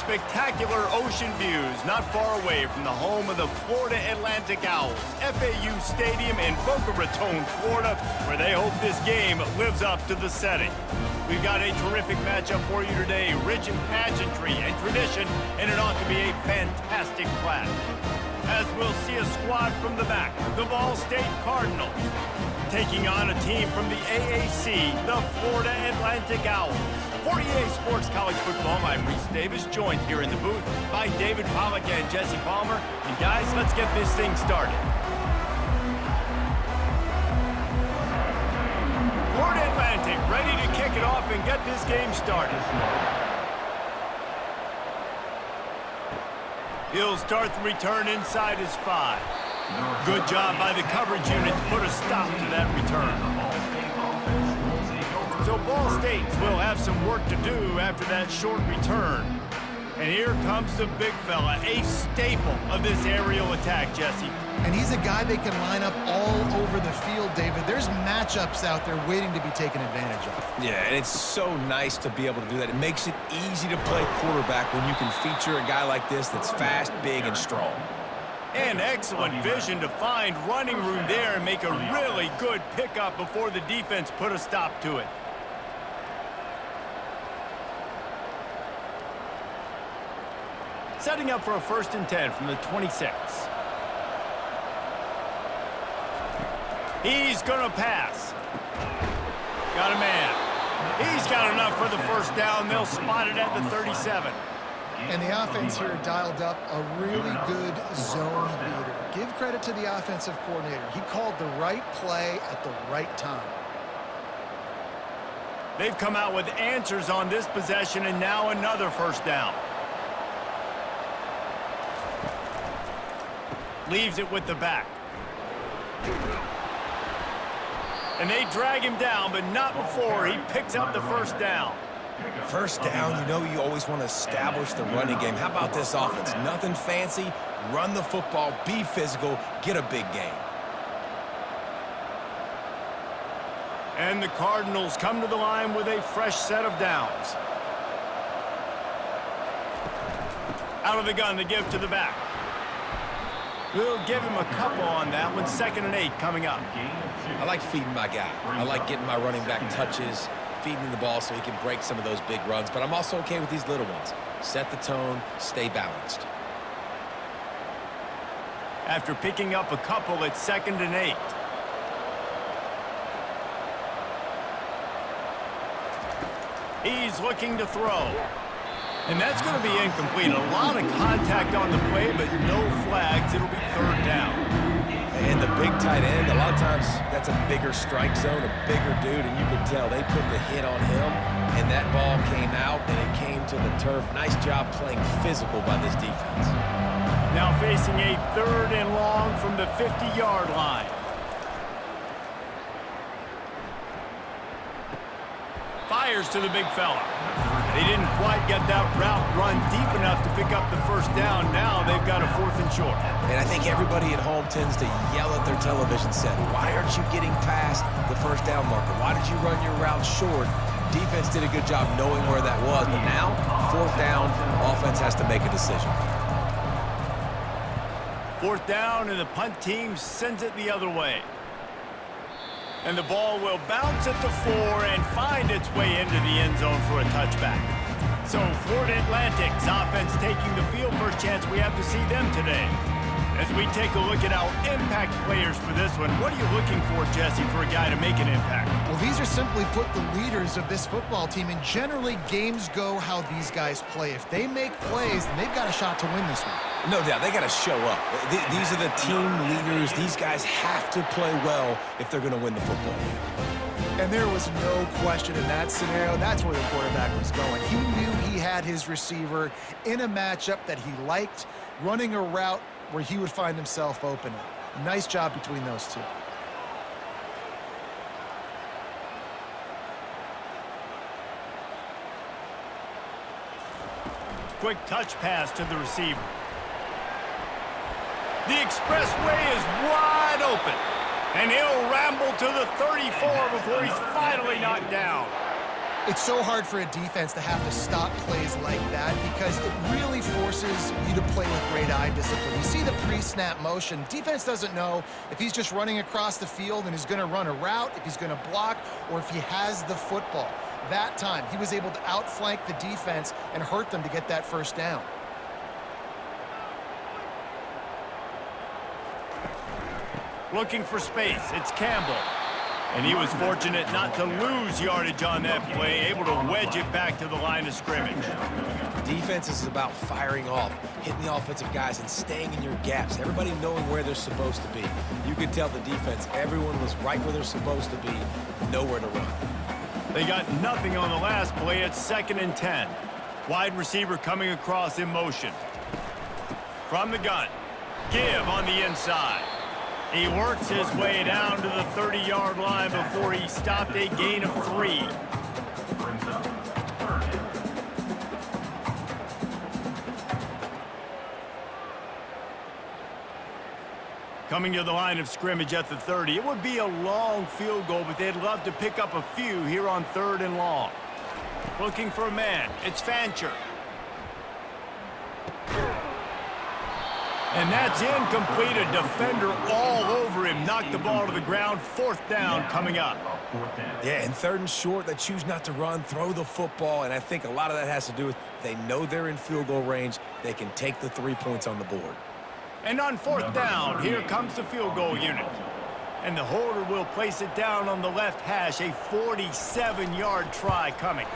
spectacular ocean views not far away from the home of the Florida Atlantic Owls, FAU Stadium in Boca Raton, Florida, where they hope this game lives up to the setting. We've got a terrific matchup for you today, rich in pageantry and tradition, and it ought to be a fantastic clash. As we'll see a squad from the back, the Ball State Cardinals, taking on a team from the AAC, the Florida Atlantic Owls. For EA Sports College Football, I'm Reese Davis, joined here in the booth by David Pollack and Jesse Palmer. And guys, let's get this thing started. Florida Atlantic ready to kick it off and get this game started. He'll start the return inside his 5. Good job by the coverage unit to put a stop to that return. So Ball State will have some work to do after that short return. And here comes the big fella, a staple of this aerial attack, Jesse. And he's a guy they can line up all over the field, David. There's matchups out there waiting to be taken advantage of. Yeah, and it's so nice to be able to do that. It makes it easy to play quarterback when you can feature a guy like this that's fast, big, and strong. And excellent vision to find running room there and make a really good pickup before the defense put a stop to it. Setting up for a 1st and 10 from the 26. He's going to pass. Got a man. He's got enough for the 1st down. They'll spot it at the 37. And the offense here dialed up a really good zone beater. Give credit to the offensive coordinator. He called the right play at the right time. They've come out with answers on this possession, and now another 1st down. Leaves it with the back. And they drag him down, but not before he picks up the 1st down. 1st down, you know you always want to establish the running game. How about this offense? Nothing fancy. Run the football, be physical, get a big gain. And the Cardinals come to the line with a fresh set of downs. Out of the gun to give to the back. We'll give him a couple on that one. 2nd and 8 coming up. I like feeding my guy. I like getting my running back touches, feeding him the ball so he can break some of those big runs. But I'm also okay with these little ones. Set the tone, stay balanced. After picking up a couple, it's 2nd and 8. He's looking to throw. And that's going to be incomplete. A lot of contact on the play, but no flags. It'll be 3rd down. And the big tight end, a lot of times that's a bigger strike zone, a bigger dude, and you can tell they put the hit on him, and that ball came out, and it came to the turf. Nice job playing physical by this defense. Now facing a 3rd and long from the 50-yard line. Fires to the big fella. They didn't quite get that route run deep enough to pick up the 1st down. Now they've got a 4th and short. And I think everybody at home tends to yell at their television set. Why aren't you getting past the 1st down marker? Why did you run your route short? Defense did a good job knowing where that was. But now, 4th down, offense has to make a decision. 4th down, and the punt team sends it the other way. And the ball will bounce at the 4 and find its way into the end zone for a touchback. So Florida Atlantic's offense taking the field. First chance we have to see them today. As we take a look at our impact players for this one, what are you looking for, Jesse, for a guy to make an impact? Well, these are simply put the leaders of this football team, and generally games go how these guys play. If they make plays, then they've got a shot to win this one. No doubt, they got to show up. These are the team leaders. These guys have to play well if they're going to win the football game. And there was no question in that scenario. That's where the quarterback was going. He knew he had his receiver in a matchup that he liked, running a route where he would find himself open. Nice job between those two. Quick touch pass to the receiver. The expressway is wide open. And he'll ramble to the 34 before he's finally knocked down. It's so hard for a defense to have to stop plays like that because it really forces you to play with great eye discipline. You see the pre-snap motion. Defense doesn't know if he's just running across the field and is going to run a route, if he's going to block, or if he has the football. That time, he was able to outflank the defense and hurt them to get that first down. Looking for space, it's Campbell. And he was fortunate not to lose yardage on that play, able to wedge it back to the line of scrimmage. Defense is about firing off, hitting the offensive guys, and staying in your gaps. Everybody knowing where they're supposed to be. You could tell the defense, everyone was right where they're supposed to be, nowhere to run. They got nothing on the last play. It's 2nd and 10. Wide receiver coming across in motion. From the gun, give on the inside. He works his way down to the 30-yard line before he stopped a gain of 3. Coming to the line of scrimmage at the 30. It would be a long field goal, but they'd love to pick up a few here on 3rd and long. Looking for a man. It's Fancher. And that's incomplete. A defender all over him. Knocked the ball to the ground. 4th down coming up. Yeah, and 3rd and short, they choose not to run, throw the football, and I think a lot of that has to do with they know they're in field goal range. They can take the 3 points on the board. And on 4th down, here comes the field goal unit. And the holder will place it down on the left hash. A 47-yard try coming.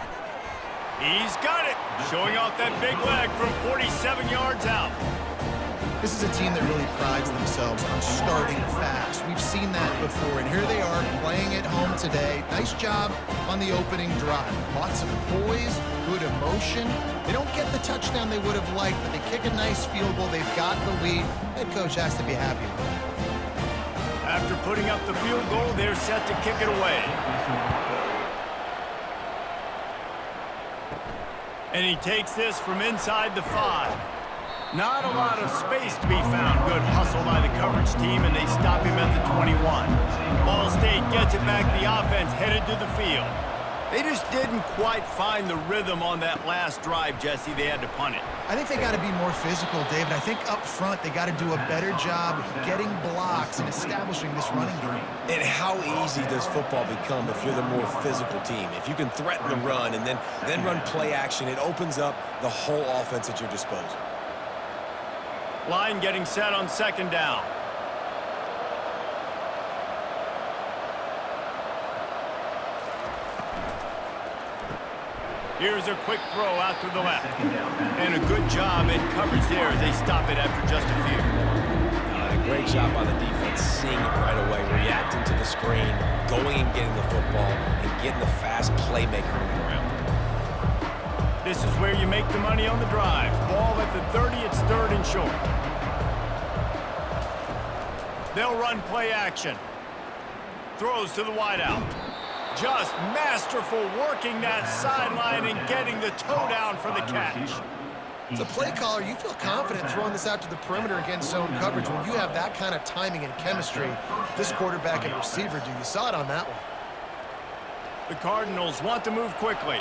He's got it. Showing off that big leg from 47 yards out. This is a team that really prides themselves on starting fast. We've seen that before, and here they are playing at home today. Nice job on the opening drive. Lots of poise, good emotion. They don't get the touchdown they would have liked, but they kick a nice field goal. They've got the lead. Head coach has to be happy with it. After putting up the field goal, they're set to kick it away. And he takes this from inside the 5. Not a lot of space to be found. Good hustle by the coverage team, and they stop him at the 21. Ball State gets it back. The offense headed to the field. They just didn't quite find the rhythm on that last drive, Jesse. They had to punt it. I think they got to be more physical, David. I think up front they got to do a better job getting blocks and establishing this running game. And how easy does football become if you're the more physical team? If you can threaten the run and then run play action, it opens up the whole offense at your disposal. Line getting set on 2nd down. Here's a quick throw out to the left. And a good job in coverage there as they stop it after just a few. A great job by the defense, seeing it right away, reacting to the screen, going and getting the football, and getting the fast playmaker on the ground. This is where you make the money on the drives. Ball at the 30, it's 3rd and short. They'll run play action. Throws to the wideout. Just masterful working that sideline and getting the toe down for the catch. As a play caller, you feel confident throwing this out to the perimeter against zone coverage when you have that kind of timing and chemistry. This quarterback and receiver do. You saw it on that one. The Cardinals want to move quickly.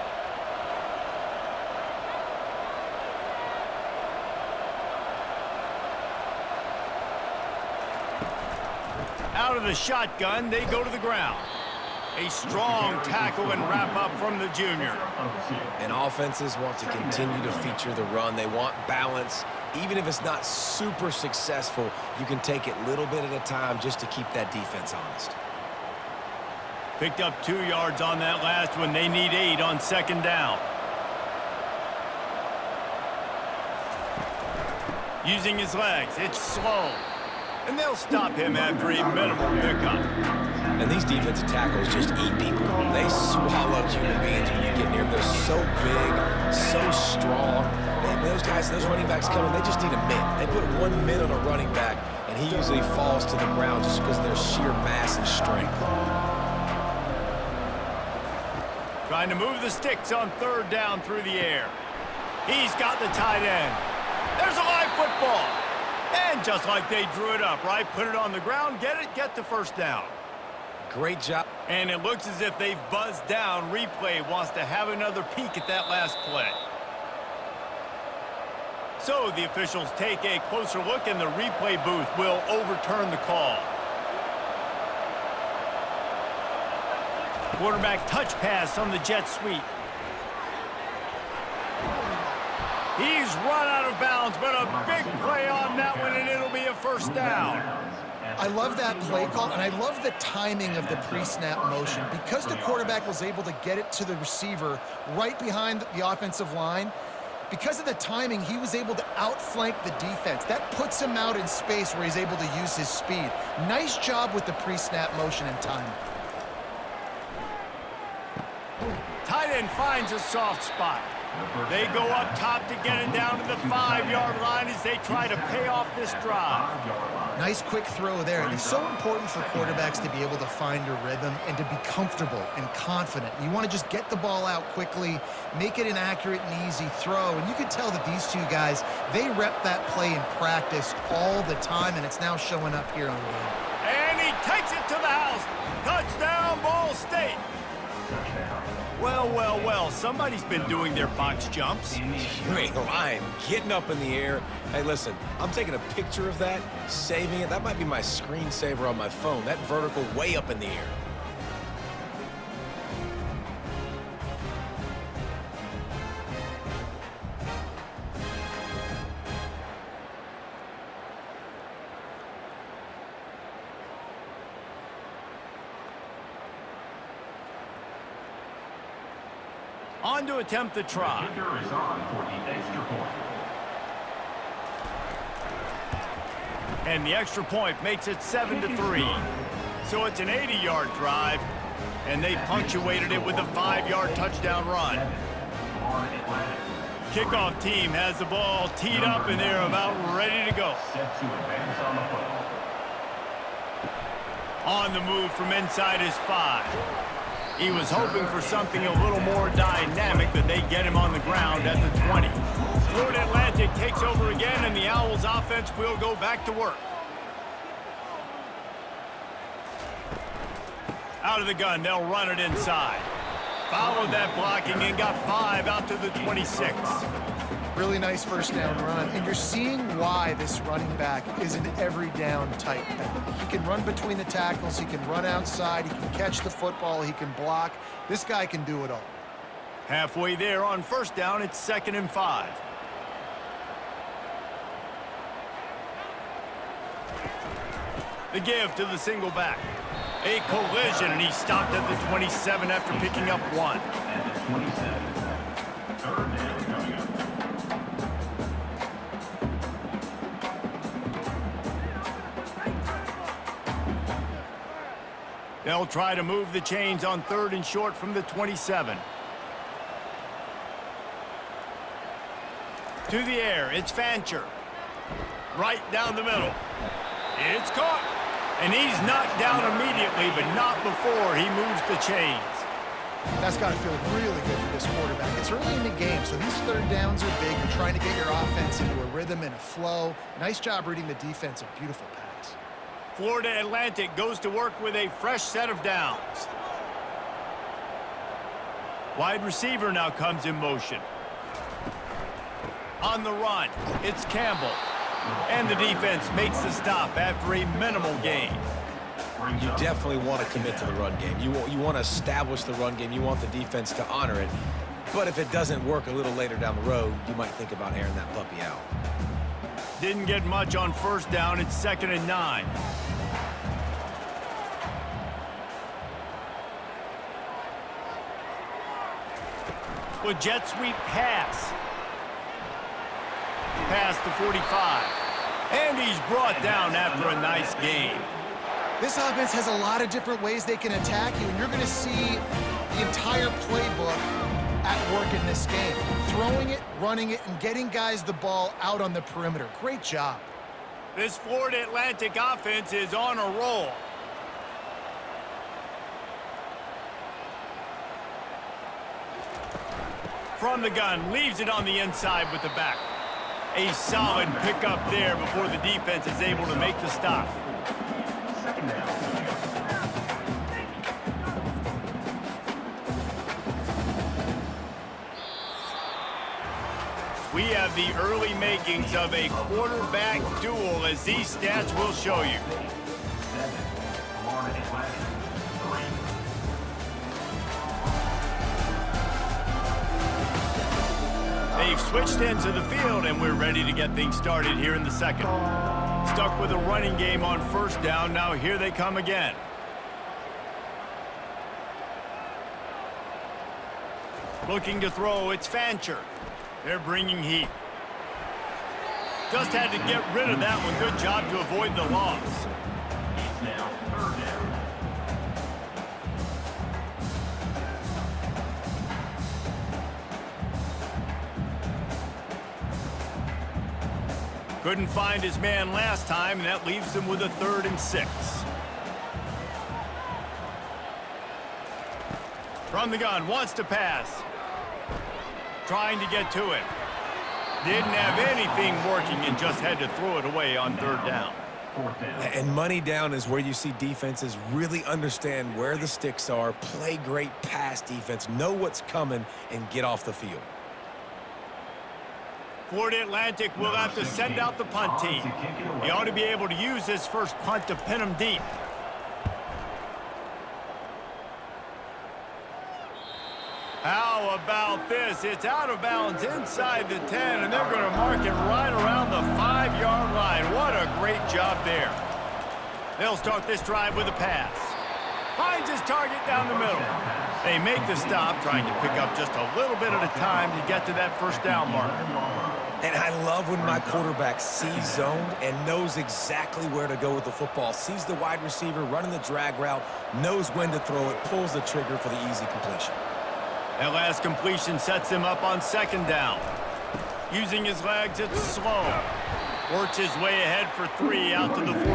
Out of the shotgun, they go to the ground. A strong tackle and wrap up from the junior. And offenses want to continue to feature the run. They want balance. Even if it's not super successful, you can take it little bit at a time just to keep that defense honest. Picked up 2 yards on that last one. They need 8 on 2nd down. Using his legs, it's slow. And they'll stop him after a minimal pickup. And these defensive tackles just eat people. They swallow human beings when you get near them. They're so big, so strong. And those guys, those running backs coming, they just need a mitt. They put 1 mitt on a running back, and he usually falls to the ground just because of their sheer mass and strength. Trying to move the sticks on 3rd down through the air. He's got the tight end. There's a live football. And just like they drew it up, right? Put it on the ground, get the 1st down. Great job. And it looks as if they've buzzed down. Replay wants to have another peek at that last play. So the officials take a closer look, and the replay booth will overturn the call. Quarterback touch pass on the jet sweep. He's run out of bounds, but a big play on that one, and it'll be a first down. I love that play call, and I love the timing of the pre-snap motion. Because the quarterback was able to get it to the receiver right behind the offensive line, because of the timing, he was able to outflank the defense. That puts him out in space where he's able to use his speed. Nice job with the pre-snap motion and timing. Tight end finds a soft spot. They go up top to get it down to the 5-yard line as they try to pay off this drive. Nice quick throw there. And it's so important for quarterbacks to be able to find a rhythm and to be comfortable and confident. You want to just get the ball out quickly, make it an accurate and easy throw. And you can tell that these two guys, they rep that play in practice all the time, and it's now showing up here on the game. And he takes it to the house. Touchdown, Ball State. Well, well, well, somebody's been doing their box jumps. You ain't lying. Getting up in the air. Hey, listen, I'm taking a picture of that, saving it. That might be my screensaver on my phone. That vertical way up in the air. On to attempt the try. And the extra point makes it 7-3. So it's an 80-yard drive, and they punctuated it with a 5-yard touchdown run. Kickoff team has the ball teed up, and they're about ready to go. On the move from inside his 5. He was hoping for something a little more dynamic, but they get him on the ground at the 20. Florida Atlantic takes over again, and the Owls offense will go back to work. Out of the gun, they'll run it inside. Followed that blocking and got 5 out to the 26. Really nice first down run, and you're seeing why this running back is an every down type. He can run between the tackles, he can run outside, he can catch the football, he can block. This guy can do it all. Halfway there on first down, it's 2nd and 5. The give to the single back. A collision, and he stopped at the 27 after picking up 1. They'll try to move the chains on 3rd and short from the 27. To the air, it's Fancher. Right down the middle. It's caught. And he's knocked down immediately, but not before he moves the chains. That's got to feel really good for this quarterback. It's early in the game, so these 3rd downs are big. You're trying to get your offense into a rhythm and a flow. Nice job reading the defense. A beautiful pass. Florida Atlantic goes to work with a fresh set of downs. Wide receiver now comes in motion. On the run, it's Campbell. And the defense makes the stop after a minimal gain. You definitely want to commit to the run game. You want to establish the run game. You want the defense to honor it. But if it doesn't work a little later down the road, you might think about airing that puppy out. Didn't get much on first down. It's 2nd and 9. With jet sweep pass. Past the 45. And he's brought down after a nice gain. This offense has a lot of different ways they can attack you, and you're going to see the entire playbook at work in this game. Throwing it, running it, and getting guys the ball out on the perimeter. Great job. This Florida Atlantic offense is on a roll. From the gun, leaves it on the inside with the back. A solid pickup there before the defense is able to make the stop. We have the early makings of a quarterback duel, as these stats will show you. They've switched ends of the field, and we're ready to get things started here in the second. Stuck with a running game on first down. Now here they come again. Looking to throw, it's Fancher. They're bringing heat. Just had to get rid of that one. Good job to avoid the loss. It's now third down. Couldn't find his man last time, and that leaves him with a 3rd and 6. From the gun, wants to pass. Trying to get to it. Didn't have anything working and just had to throw it away on 3rd down. And money down is where you see defenses really understand where the sticks are, play great pass defense, know what's coming, and get off the field. Florida Atlantic will have to send out the punt team. He ought to be able to use his first punt to pin him deep. How about this? It's out of bounds inside the 10, and they're going to mark it right around the 5-yard line. What a great job there. They'll start this drive with a pass. Finds his target down the middle. They make the stop, trying to pick up just a little bit at a time to get to that first down marker. And I love when my quarterback sees zoned and knows exactly where to go with the football. Sees the wide receiver running the drag route, knows when to throw it, pulls the trigger for the easy completion. That last completion sets him up on 2nd down. Using his legs, it's slow. Works his way ahead for 3 out to the 14.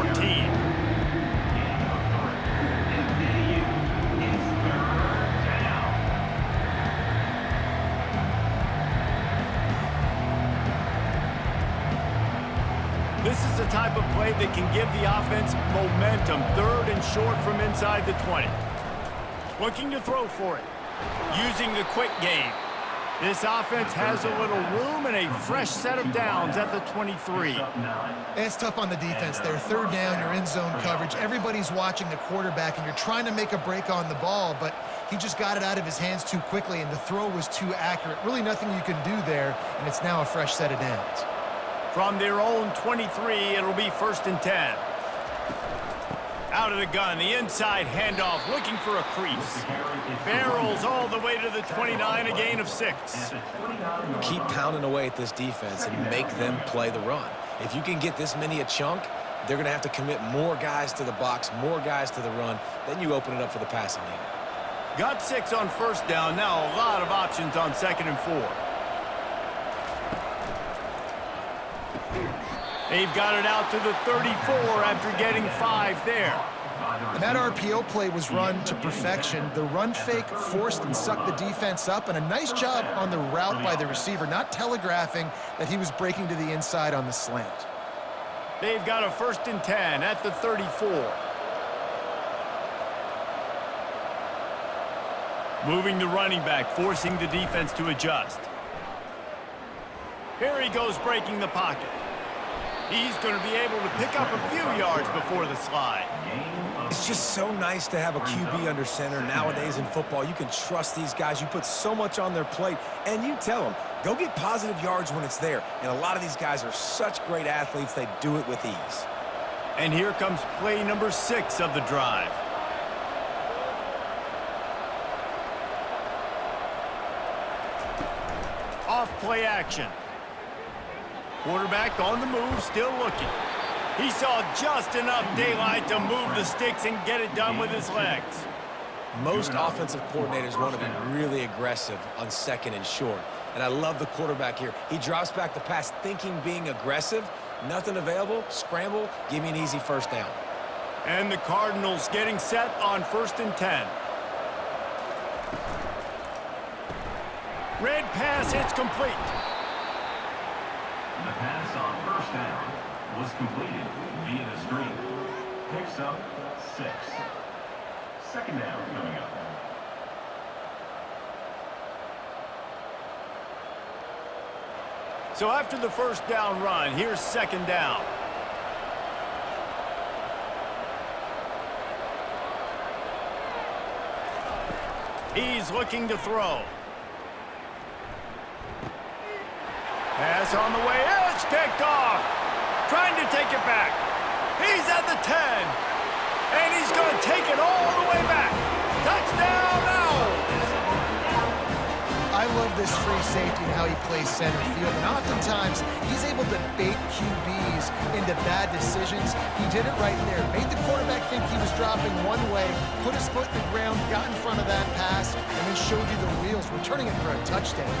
This is the type of play that can give the offense momentum. 3rd and short from inside the 20. Looking to throw for it. Using the quick game. This offense has a little room and a fresh set of downs at the 23. It's tough on the defense there. 3rd down, you're in zone coverage. Everybody's watching the quarterback, and you're trying to make a break on the ball, but he just got it out of his hands too quickly, and the throw was too accurate. Really nothing you can do there, and it's now a fresh set of downs. From their own 23, it'll be 1st and 10. Out of the gun, the inside handoff, looking for a crease. Barrels all the way to the 29, a gain of 6. Keep pounding away at this defense and make them play the run. If you can get this many a chunk, they're going to have to commit more guys to the box, more guys to the run. Then you open it up for the passing game. Got 6 on 1st down. Now a lot of options on 2nd and 4. They've got it out to the 34 after getting 5 there. And that RPO play was run to perfection. The run fake forced and sucked the defense up, and a nice job on the route by the receiver, not telegraphing that he was breaking to the inside on the slant. They've got a 1st and 10 at the 34. Moving the running back, forcing the defense to adjust. Here he goes, breaking the pocket. He's going to be able to pick up a few yards before the slide. It's just so nice to have a QB under center. Nowadays in football, you can trust these guys. You put so much on their plate, and you tell them, go get positive yards when it's there. And a lot of these guys are such great athletes, they do it with ease. And here comes play number 6 of the drive. Off play action. Quarterback on the move, still looking. He saw just enough daylight to move the sticks and get it done with his legs. Most offensive coordinators want to be really aggressive on 2nd and short. And I love the quarterback here. He drops back the pass thinking being aggressive. Nothing available, scramble, give me an easy 1st down. And the Cardinals getting set on 1st and 10. Red pass, it's complete. The pass on 1st down was completed via the screen. Picks up 6. 2nd down coming up. So after the first down run, here's second down. He's looking to throw. Pass on the way. It's picked off. Trying to take it back. He's at the 10. And he's going to take it all the way back. Touchdown Owls! I love this free safety and how he plays center field. And oftentimes, he's able to bait QBs into bad decisions. He did it right there. Made the quarterback think he was dropping one way, put his foot in the ground, got in front of that pass, and then showed you the wheels, returning it for a touchdown.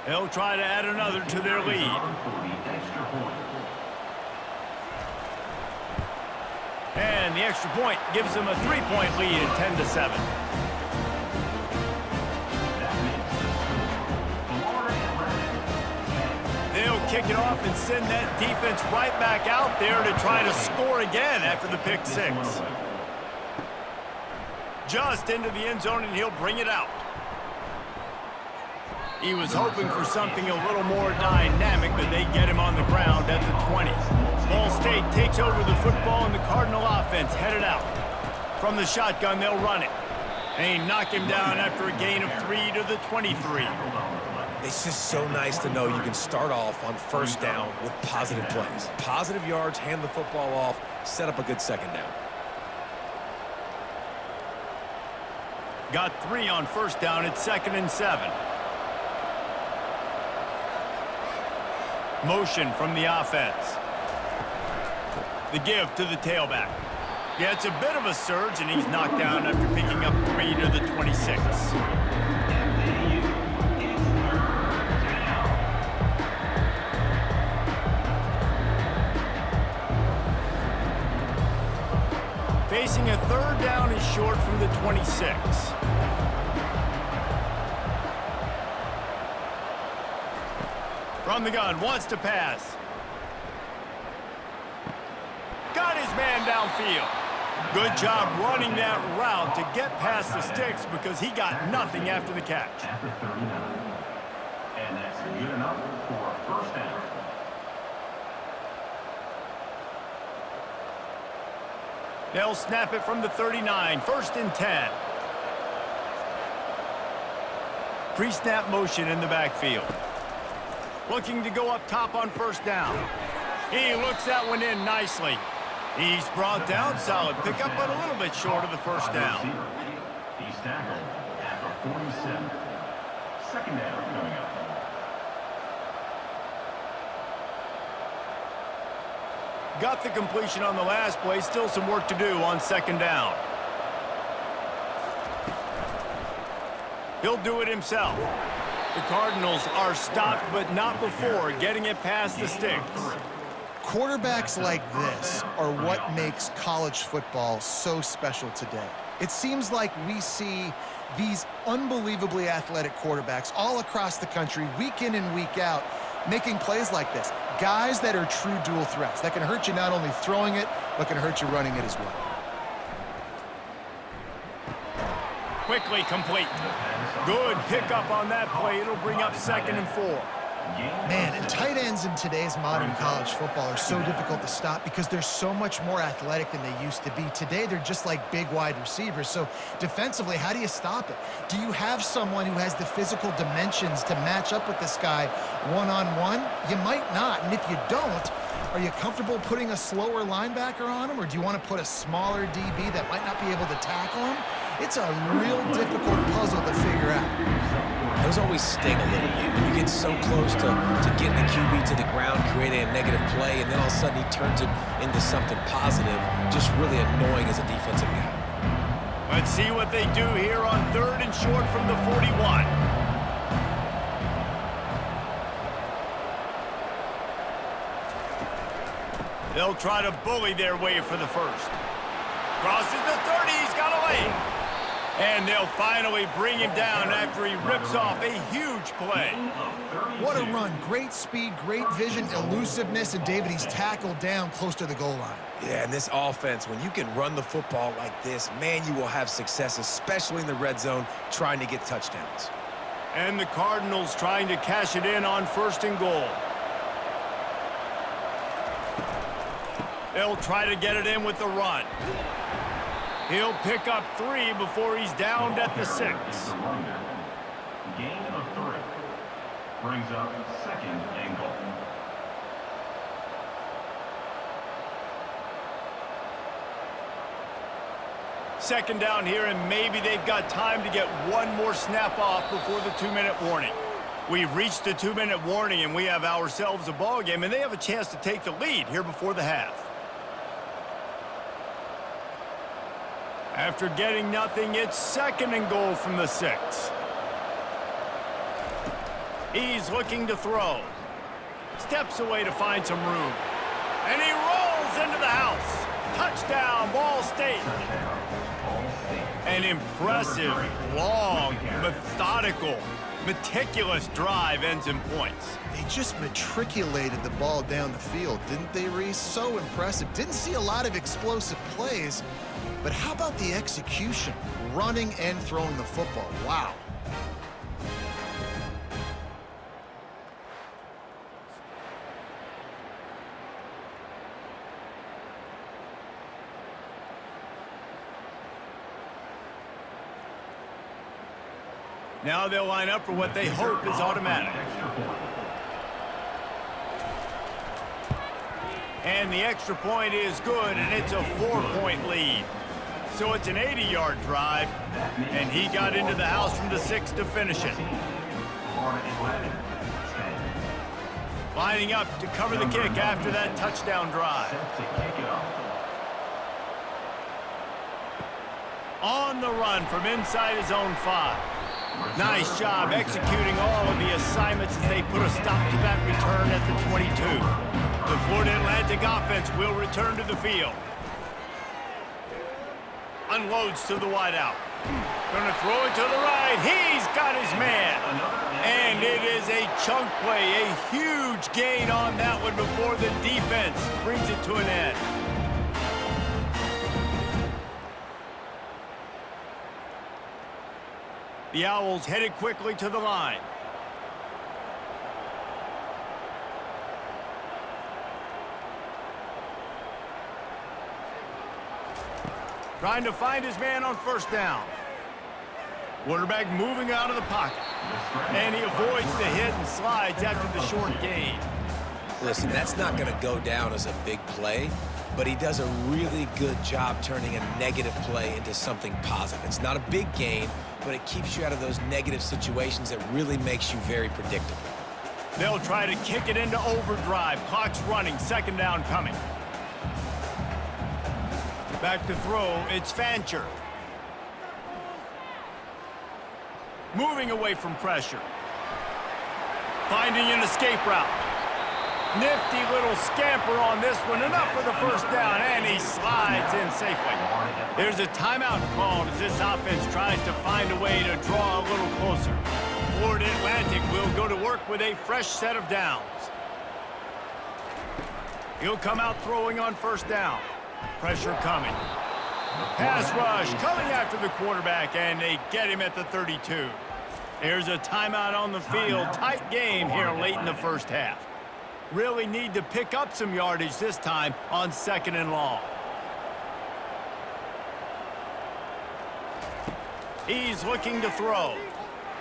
They'll try to add another to their lead. And the extra point gives them a 3-point lead at 10-7. They'll kick it off and send that defense right back out there to try to score again after the pick six. Just into the end zone, and he'll bring it out. He was hoping for something a little more dynamic, but they get him on the ground at the 20. Ball State takes over the football, and the Cardinal offense headed out. From the shotgun, they'll run it. They knock him down after a gain of 3 to the 23. It's just so nice to know you can start off on first down with positive plays. Positive yards, hand the football off, set up a good second down. Got 3 on first down at 2nd and 7. Motion from the offense. The give to the tailback. Yeah, it's a bit of a surge, and he's knocked down after picking up 3 to the 26. Facing a third down is short from the 26. From the gun, wants to pass. Got his man downfield. Good job running that route to get past the sticks because he got nothing after the catch. After 39. And that's good enough for a first down. They'll snap it from the 39, 1st and 10. Pre-snap motion in the backfield. Looking to go up top on first down. He looks that one in nicely. He's brought down, solid pickup, but a little bit short of the first down. He's tackled at the 47. Second down coming up. Got the completion on the last play. Still some work to do on second down. He'll do it himself. The Cardinals are stopped, but not before getting it past the sticks. Quarterbacks like this are what makes college football so special today. It seems like we see these unbelievably athletic quarterbacks all across the country, week in and week out, making plays like this. Guys that are true dual threats, that can hurt you not only throwing it, but can hurt you running it as well. Quickly complete. Good pickup on that play. It'll bring up 2nd and 4. Man, and tight ends in today's modern college football are so difficult to stop because they're so much more athletic than they used to be. Today, they're just like big wide receivers. So defensively, how do you stop it? Do you have someone who has the physical dimensions to match up with this guy one-on-one? You might not. And if you don't, are you comfortable putting a slower linebacker on him, or do you want to put a smaller DB that might not be able to tackle him? It's a real difficult puzzle to figure out. Those always sting a little bit when you get so close to getting the QB to the ground, creating a negative play, and then all of a sudden he turns it into something positive. Just really annoying as a defensive guy. Let's see what they do here on 3rd and short from the 41. They'll try to bully their way for the first. Crosses the 30, he's got a lane. And they'll finally bring him down after he rips off a huge play. What a run. Great speed, great vision, elusiveness, and David, he's tackled down close to the goal line. Yeah, and this offense, when you can run the football like this, man, you will have success, especially in the red zone, trying to get touchdowns. And the Cardinals trying to cash it in on 1st and goal. They'll try to get it in with the run. He'll pick up 3 before he's downed at the 6. Gain of 3. Brings up 2nd and goal. Second down here, and maybe they've got time to get one more snap off before the 2-minute warning. We've reached the 2-minute warning, and we have ourselves a ball game, and they have a chance to take the lead here before the half. After getting nothing, it's 2nd and goal from the 6. He's looking to throw. Steps away to find some room. And he rolls into the house. Touchdown, Ball State. An impressive, long, methodical, meticulous drive ends in points. They just matriculated the ball down the field, didn't they, Reese? So impressive. Didn't see a lot of explosive plays, but how about the execution? Running and throwing the football. Wow. Now they'll line up for what they hope is automatic. And the extra point is good, and it's a 4-point lead. So it's an 80-yard drive, and he got into the house from the 6 to finish it. Lining up to cover the kick after that touchdown drive. On the run from inside his own 5. Nice job executing all of the assignments as they put a stop to that return at the 22. The Florida Atlantic offense will return to the field. Unloads to the wideout. Gonna throw it to the right. He's got his man. And it is a chunk play, a huge gain on that one before the defense brings it to an end. The Owls headed quickly to the line. Trying to find his man on 1st down. Quarterback moving out of the pocket. And he avoids the hit and slides after the short gain. Listen, that's not going to go down as a big play, but he does a really good job turning a negative play into something positive. It's not a big gain, but it keeps you out of those negative situations that really makes you very predictable. They'll try to kick it into overdrive. Clock's running. 2nd down coming. Back to throw. It's Fancher. Moving away from pressure. Finding an escape route. Nifty little scamper on this one. Enough for the 1st down, and he slides in safely. There's a timeout called as this offense tries to find a way to draw a little closer. Florida Atlantic will go to work with a fresh set of downs. He'll come out throwing on 1st down. Pressure coming. Pass rush coming after the quarterback, and they get him at the 32. There's a timeout on the field. Tight game here late in the 1st half. Really need to pick up some yardage this time on 2nd and long. He's looking to throw.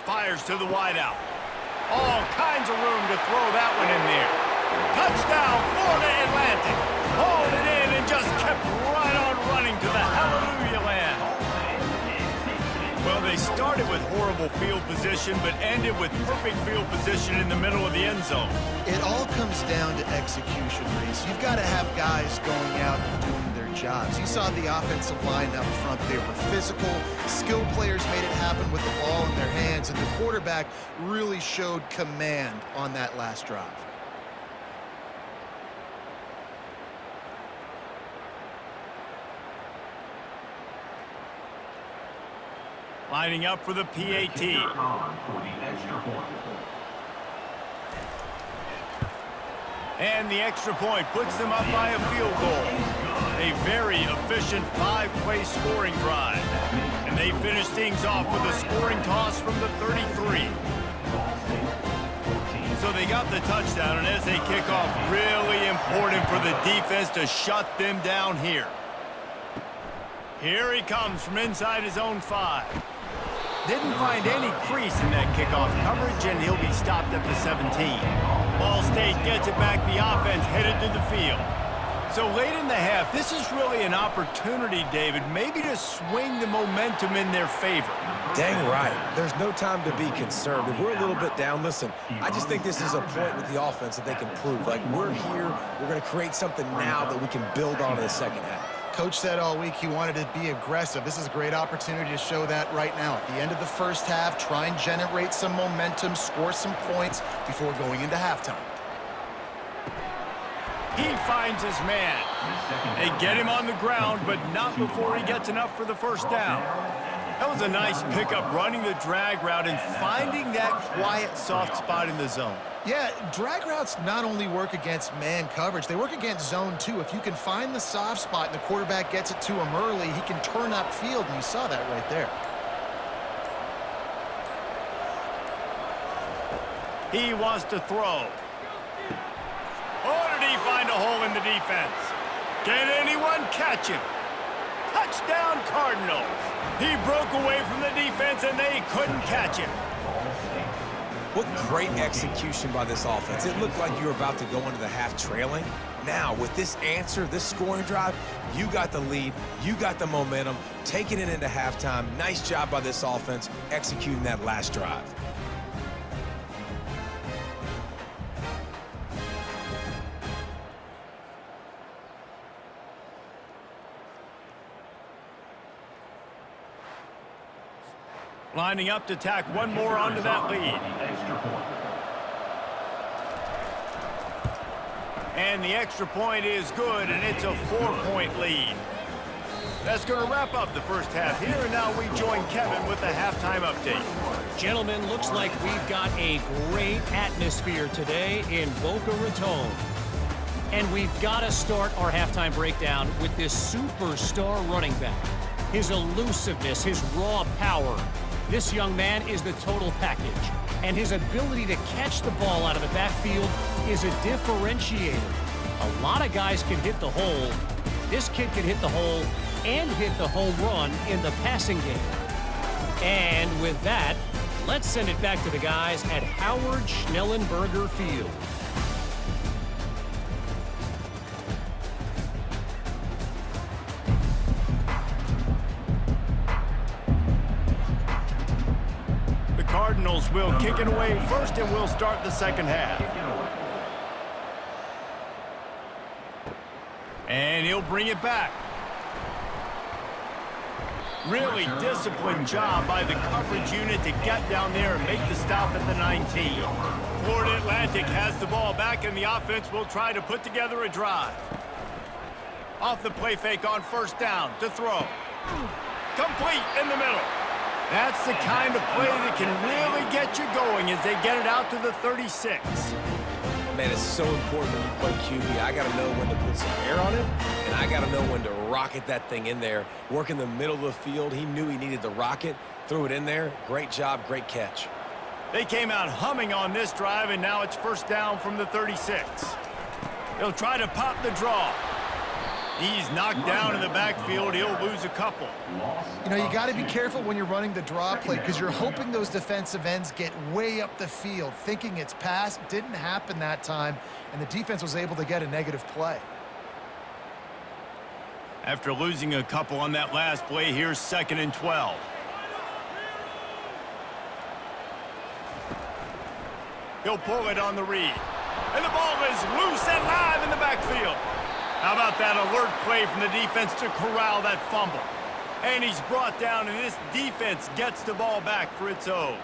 Fires to the wideout. All kinds of room to throw that one in there. Touchdown, Florida Atlantic. Hauled it in and just kept right on running to the hallelujah land. Well, they started with horrible field position, but ended with perfect field position in the middle of the end zone. It all comes down to execution, Reese. You've got to have guys going out and doing their jobs. You saw the offensive line up front. They were physical. Skilled players made it happen with the ball in their hands, and the quarterback really showed command on that last drive. Lining up for the PAT. For the extra point. And the extra point puts them up by a field goal. A very efficient 5-play scoring drive. And they finish things off with a scoring toss from the 33. So they got the touchdown, and as they kick off, really important for the defense to shut them down here. Here he comes from inside his own 5. Didn't find any crease in that kickoff coverage, and he'll be stopped at the 17. Ball State gets it back, the offense headed to the field. So late in the half, this is really an opportunity, David, maybe to swing the momentum in their favor. Dang right. There's no time to be concerned. If we're a little bit down, listen, I just think this is a point with the offense that they can prove. Like, we're here, we're going to create something now that we can build on in the second half. Coach said all week he wanted to be aggressive. This is a great opportunity to show that right now. At the end of the first half, try and generate some momentum, score some points before going into halftime. He finds his man. They get him on the ground, but not before he gets enough for the first down. That was a nice pickup, running the drag route and finding that quiet, soft spot in the zone. Yeah, drag routes not only work against man coverage, they work against zone too. If you can find the soft spot and the quarterback gets it to him early, he can turn upfield, and you saw that right there. He wants to throw. Oh, did he find a hole in the defense? Can anyone catch him? Touchdown, Cardinals. He broke away from the defense, and they couldn't catch him. What great execution by this offense. It looked like you were about to go into the half trailing. Now, with this answer, this scoring drive, you got the lead, you got the momentum, taking it into halftime. Nice job by this offense executing that last drive. Lining up to tack one more onto that lead. And the extra point is good, and it's a 4-point lead. That's going to wrap up the first half here, and now we join Kevin with the halftime update. Gentlemen, looks like we've got a great atmosphere today in Boca Raton. And we've got to start our halftime breakdown with this superstar running back. His elusiveness, his raw power. This young man is the total package, and his ability to catch the ball out of the backfield is a differentiator. A lot of guys can hit the hole. This kid can hit the hole and hit the home run in the passing game. And with that, let's send it back to the guys at Howard Schnellenberger Field. Cardinals will kick it away first, and we'll start the second half. And he'll bring it back. Really disciplined job by the coverage unit to get down there and make the stop at the 19. Florida Atlantic has the ball back, and the offense will try to put together a drive. Off the play fake on first down to throw. Complete in the middle. That's the kind of play that can really get you going as they get it out to the 36. Man, it's so important when you play QB. I got to know when to put some air on it, and I got to know when to rocket that thing in there. Work in the middle of the field. He knew he needed the rocket, threw it in there. Great job, great catch. They came out humming on this drive, and now it's first down from the 36. They'll try to pop the draw. He's knocked down in the backfield. He'll lose a couple. You know, you got to be careful when you're running the draw play because you're hoping those defensive ends get way up the field, thinking it's pass. Didn't happen that time, and the defense was able to get a negative play. After losing a couple on that last play, here's 2nd and 12. He'll pull it on the read. And the ball is loose and live in the backfield. How about that alert play from the defense to corral that fumble? And he's brought down, and this defense gets the ball back for its own.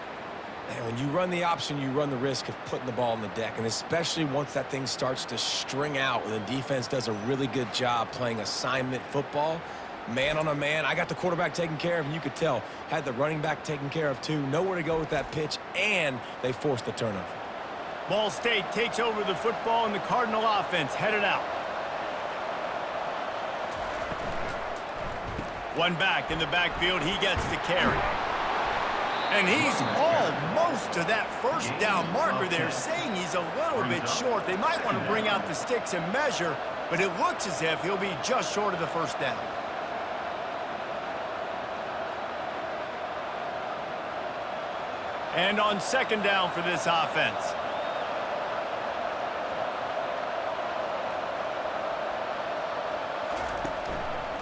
And when you run the option, you run the risk of putting the ball on the deck, and especially once that thing starts to string out and the defense does a really good job playing assignment football, Man on a man. I got the quarterback taken care of, and you could tell. Had the running back taken care of, too. Nowhere to go with that pitch, and they forced the turnover. Ball State takes over the football, and the Cardinal offense headed out. One back in the backfield. He gets the carry. And he's almost to that first down marker there, saying he's a little bit short. They might want to bring out the sticks and measure, but it looks as if he'll be just short of the first down. And on second down for this offense.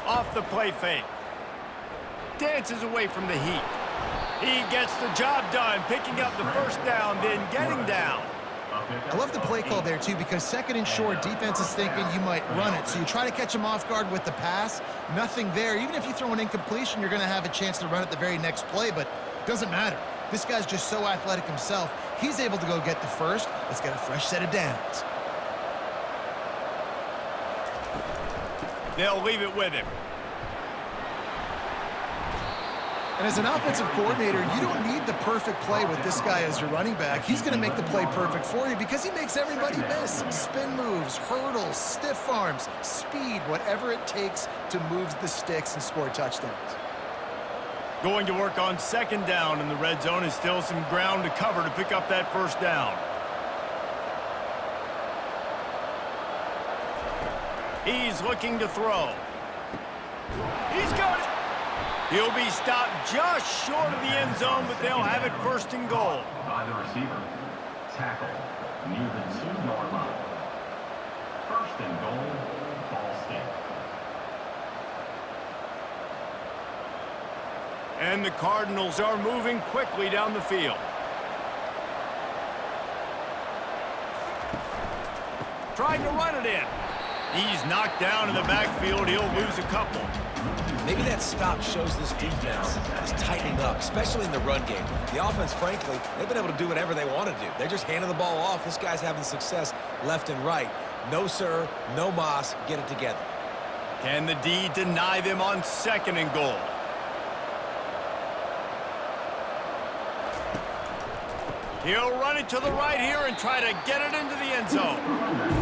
Off the play fake. Dances away from the heat. He gets the job done, picking up the first down, then getting down. I love the play call there, too, because second and short, defense is thinking you might run it. So you try to catch him off guard with the pass. Nothing there. Even if you throw an incompletion, you're going to have a chance to run it the very next play, but it doesn't matter. This guy's just so athletic himself. He's able to go get the first. Let's get a fresh set of downs. They'll leave it with him. And as an offensive coordinator, you don't need the perfect play with this guy as your running back. He's going to make the play perfect for you because he makes everybody miss. Spin moves, hurdles, stiff arms, speed, whatever it takes to move the sticks and score touchdowns. Going to work on second down in the red zone is still some ground to cover to pick up that first down. He's looking to throw. He's got it. He'll be stopped just short of the end zone, but they'll have it first and goal. By the receiver. Tackle near the 2-yard line. First and goal, Ball State. And the Cardinals are moving quickly down the field. Trying to run it in. He's knocked down in the backfield. He'll lose a couple. Maybe that stop shows this defense is tightening up, especially in the run game. The offense, frankly, they've been able to do whatever they want to do. They're just handing the ball off. This guy's having success left and right. No, sir. No mas. Get it together. Can the D deny them on second and goal? He'll run it to the right here and try to get it into the end zone.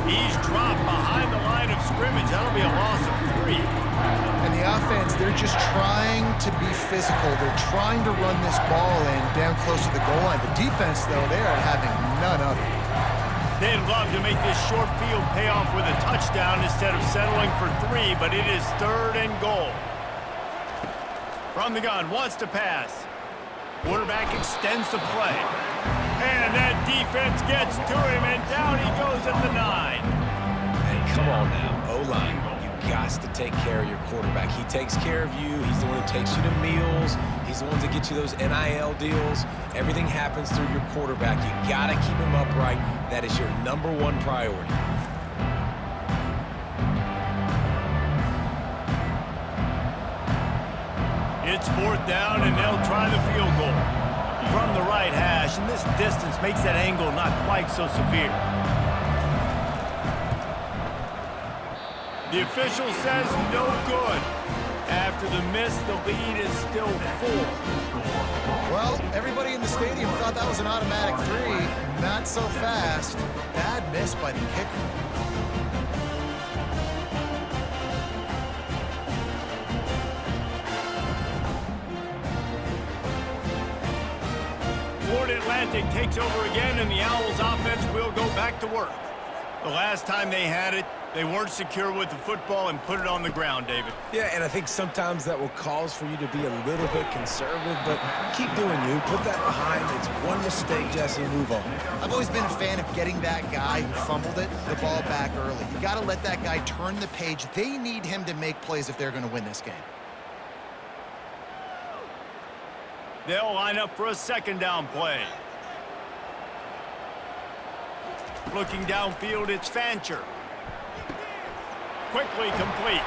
He's dropped behind the line of scrimmage. That'll be a loss of 3. And the offense, they're just trying to be physical. They're trying to run this ball in down close to the goal line. The defense, though, they are having none of it. They'd love to make this short field pay off with a touchdown instead of settling for 3, but it is third and goal. From the gun, wants to pass. Quarterback extends the play. And that defense gets to him, and down he goes at the 9. And come on now, O-line. You got to take care of your quarterback. He takes care of you. He's the one who takes you to meals. He's the one that gets you those NIL deals. Everything happens through your quarterback. You got to keep him upright. That is your #1 priority. It's fourth down, and they'll try the field goal. From the right hash, and this distance makes that angle not quite so severe. The official says no good. After the miss, the lead is still 4. Well, everybody in the stadium thought that was an automatic 3. Not so fast. Bad miss by the kicker. Florida Atlantic takes over again, and the Owls offense will go back to work. The last time they had it, they weren't secure with the football and put it on the ground, David. Yeah, and I think sometimes that will cause for you to be a little bit conservative, but keep doing you. Put that behind. It's one mistake, Jesse. Move on. I've always been a fan of getting that guy who fumbled it, the ball back early. You got to let that guy turn the page. They need him to make plays if they're going to win this game. They'll line up for a second down play. Looking downfield, it's Fancher. Quickly complete.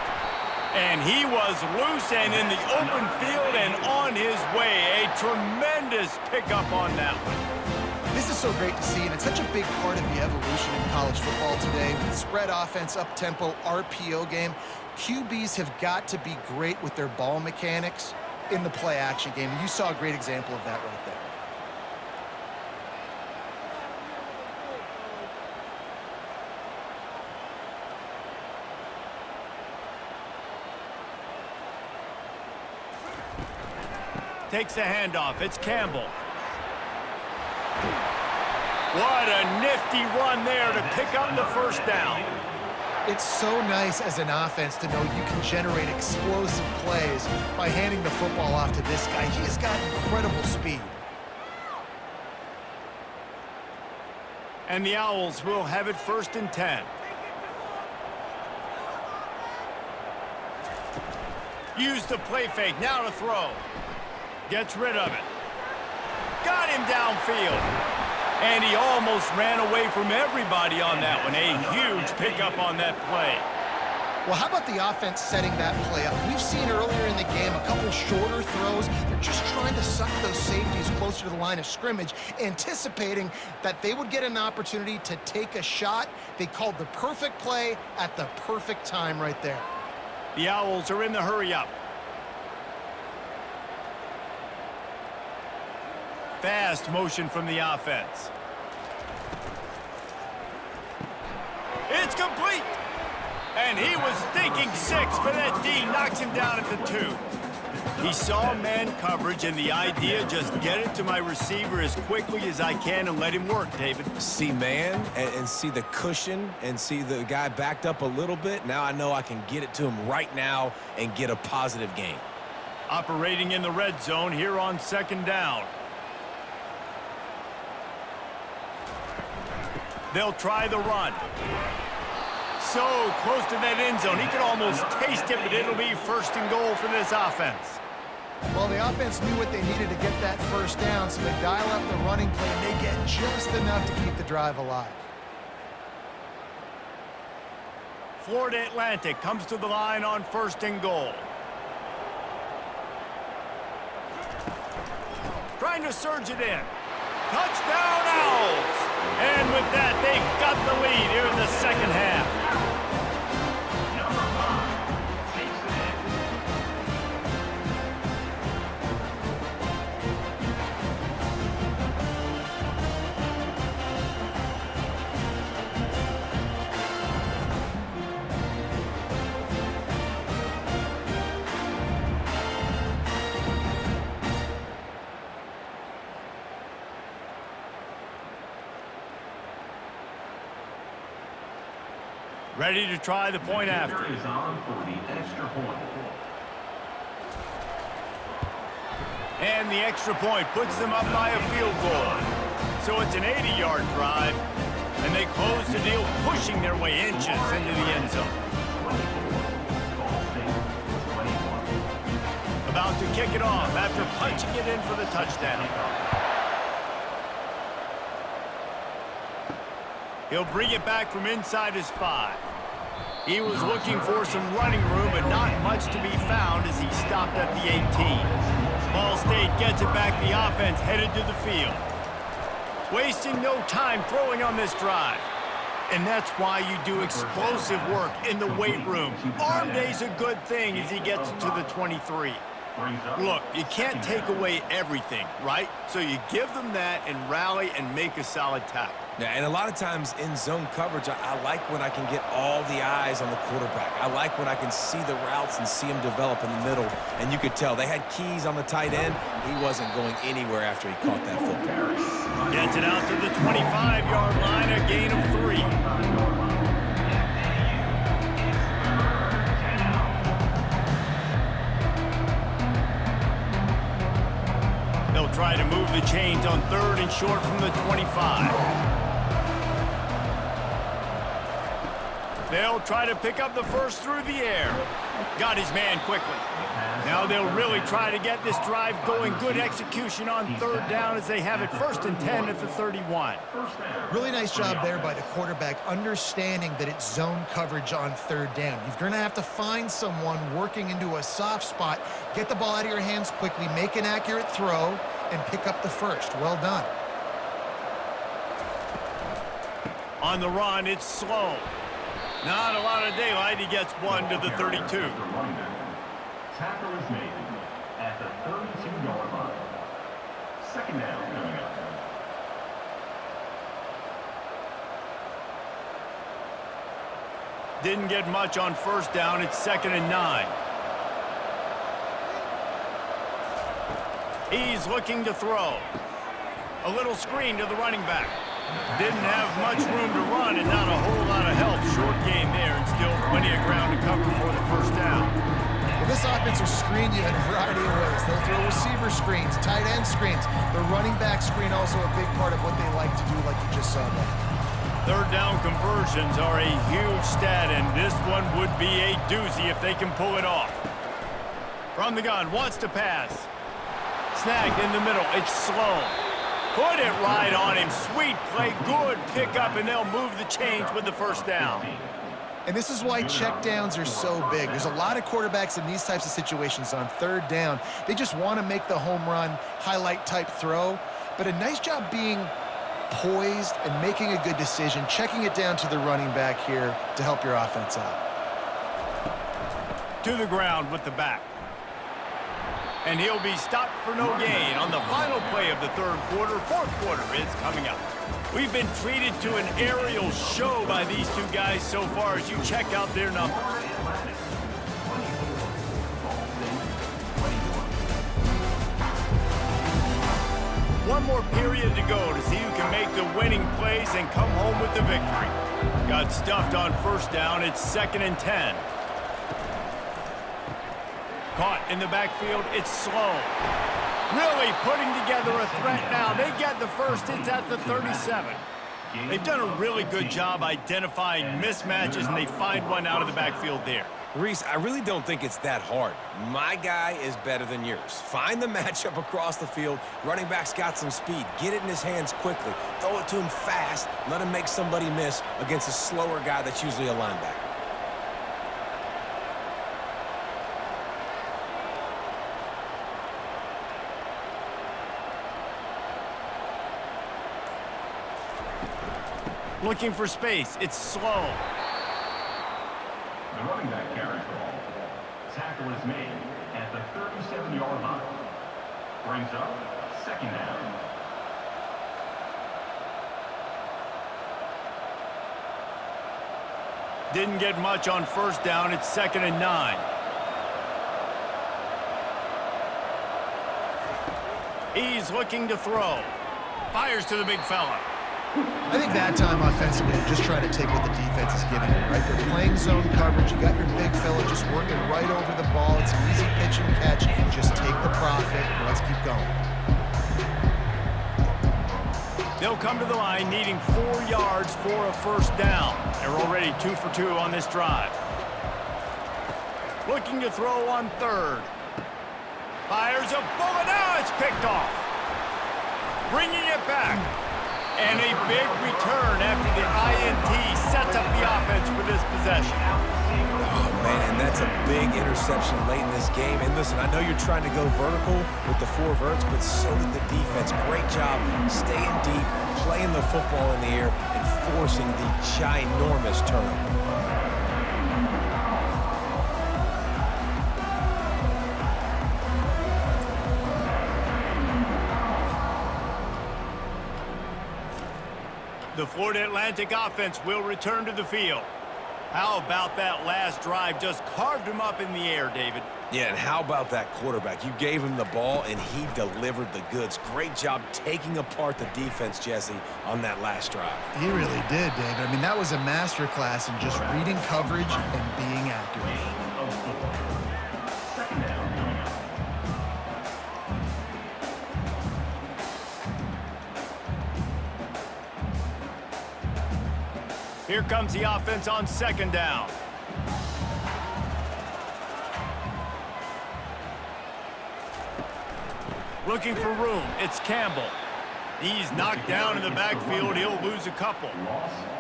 And he was loose and in the open field and on his way. A tremendous pickup on that one. This is so great to see, and it's such a big part of the evolution in college football today with spread offense, up-tempo, RPO game, QBs have got to be great with their ball mechanics in the play-action game. And you saw a great example of that right there. Takes the handoff. It's Campbell. What a nifty run there to pick up the first down. It's so nice as an offense to know you can generate explosive plays by handing the football off to this guy. He has got incredible speed. And the Owls will have it 1st and 10. Use the play fake. Now to throw. Gets rid of it. Got him downfield. And he almost ran away from everybody on that one. A huge pickup on that play. Well, how about the offense setting that play up? We've seen earlier in the game a couple shorter throws. They're just trying to suck those safeties closer to the line of scrimmage, anticipating that they would get an opportunity to take a shot. They called the perfect play at the perfect time right there. The Owls are in the hurry-up. Fast motion from the offense. It's complete. And he was thinking 6, but that D knocks him down at the 2. He saw man coverage, and the idea, just get it to my receiver as quickly as I can and let him work, David. See man and see the cushion and see the guy backed up a little bit. Now I know I can get it to him right now and get a positive gain. Operating in the red zone here on 2nd down. They'll try the run. So close to that end zone. He could almost taste it, but it'll be 1st and goal for this offense. Well, the offense knew what they needed to get that first down, so they dial up the running play, and they get just enough to keep the drive alive. Florida Atlantic comes to the line on 1st and goal. Trying to surge it in. Touchdown, Owls! And with that, they've got the lead here in the 2nd half. Ready to try the point after. Is on for the extra point. And the extra point puts them up by a field goal. So it's an 80-yard drive, and they close the deal, pushing their way inches into the end zone. About to kick it off after punching it in for the touchdown. He'll bring it back from inside his 5. He was looking for some running room, but not much to be found as he stopped at the 18. Ball State gets it back. The offense headed to the field. Wasting no time throwing on this drive. And that's why you do explosive work in the weight room. Arm day's a good thing as he gets to the 23. Look, you can't take away everything, right? So you give them that and rally and make a solid tackle. Yeah, and a lot of times in zone coverage, I like when I can get all the eyes on the quarterback. I like when I can see the routes and see him develop in the middle. And you could tell they had keys on the tight end. He wasn't going anywhere after he caught that football. Gets it out to the 25-yard line, a gain of 3. They'll try to move the chains on 3rd and short from the 25. They'll try to pick up the first through the air. Got his man quickly. Now they'll really try to get this drive going. Good execution on 3rd down as they have it 1st and 10 at the 31. Really nice job there by the quarterback, understanding that it's zone coverage on 3rd down. You're going to have to find someone working into a soft spot, get the ball out of your hands quickly, make an accurate throw, and pick up the first. Well done. On the run, it's slow. Not a lot of daylight. He gets one to the 32. Tackle is made at the 32-yard line. Second down coming up. Didn't get much on first down. It's 2nd and 9. He's looking to throw. A little screen to the running back. Didn't have much room to run and not a whole lot of help. Short gain there and still plenty of ground to cover for the first down. Well, this offense will screen you in a variety of ways. They'll throw receiver screens, tight end screens. The running back screen also a big part of what they like to do, like you just saw there. Third down conversions are a huge stat, and this one would be a doozy if they can pull it off. From the gun, wants to pass. Snagged in the middle. It's slow. Put it right on him. Sweet play. Good pickup, and they'll move the chains with the first down. And this is why checkdowns are so big. There's a lot of quarterbacks in these types of situations on third down. They just want to make the home run, highlight type throw. But a nice job being poised and making a good decision, checking it down to the running back here to help your offense out. To the ground with the back. And he'll be stopped for no gain on the final play of the third quarter. Fourth quarter is coming up. We've been treated to an aerial show by these two guys so far as you check out their numbers. One more period to go to see who can make the winning plays and come home with the victory. Got stuffed on first down. It's 2nd and 10. Caught in the backfield. It's slow. Really putting together a threat now. They get the first. It's at the 37. They've done a really good job identifying mismatches, and they find one out of the backfield there. Reese, I really don't think it's that hard. My guy is better than yours. Find the matchup across the field. Running back's got some speed. Get it in his hands quickly. Throw it to him fast. Let him make somebody miss against a slower guy that's usually a linebacker. Looking for space. It's slow. The running back carries the ball. Tackle is made at the 37-yard line. Brings up second down. Didn't get much on first down. It's 2nd and 9. He's looking to throw. Fires to the big fella. I think that time offensively, just trying to take what the defense is giving you, right? They're playing zone coverage. You got your big fella just working right over the ball. It's an easy pitch and catch. Just take the profit. Let's keep going. They'll come to the line needing 4 yards for a first down. They're already 2 for 2 on this drive. Looking to throw on third. Fires a bullet. Now it's picked off. Bringing it back. And a big return after the INT sets up the offense for this possession. Oh, man, that's a big interception late in this game. And listen, I know you're trying to go vertical with the 4 verts, but so did the defense. Great job staying deep, playing the football in the air, and forcing the ginormous turnover. The Florida Atlantic offense will return to the field. How about that last drive? Just carved him up in the air, David. Yeah, and how about that quarterback? You gave him the ball, and he delivered the goods. Great job taking apart the defense, Jesse, on that last drive. He really did, David. I mean, that was a masterclass in just reading coverage and being accurate. Second down coming up. Here comes the offense on second down. Looking for room. It's Campbell. He's knocked down in the backfield. He'll lose a couple.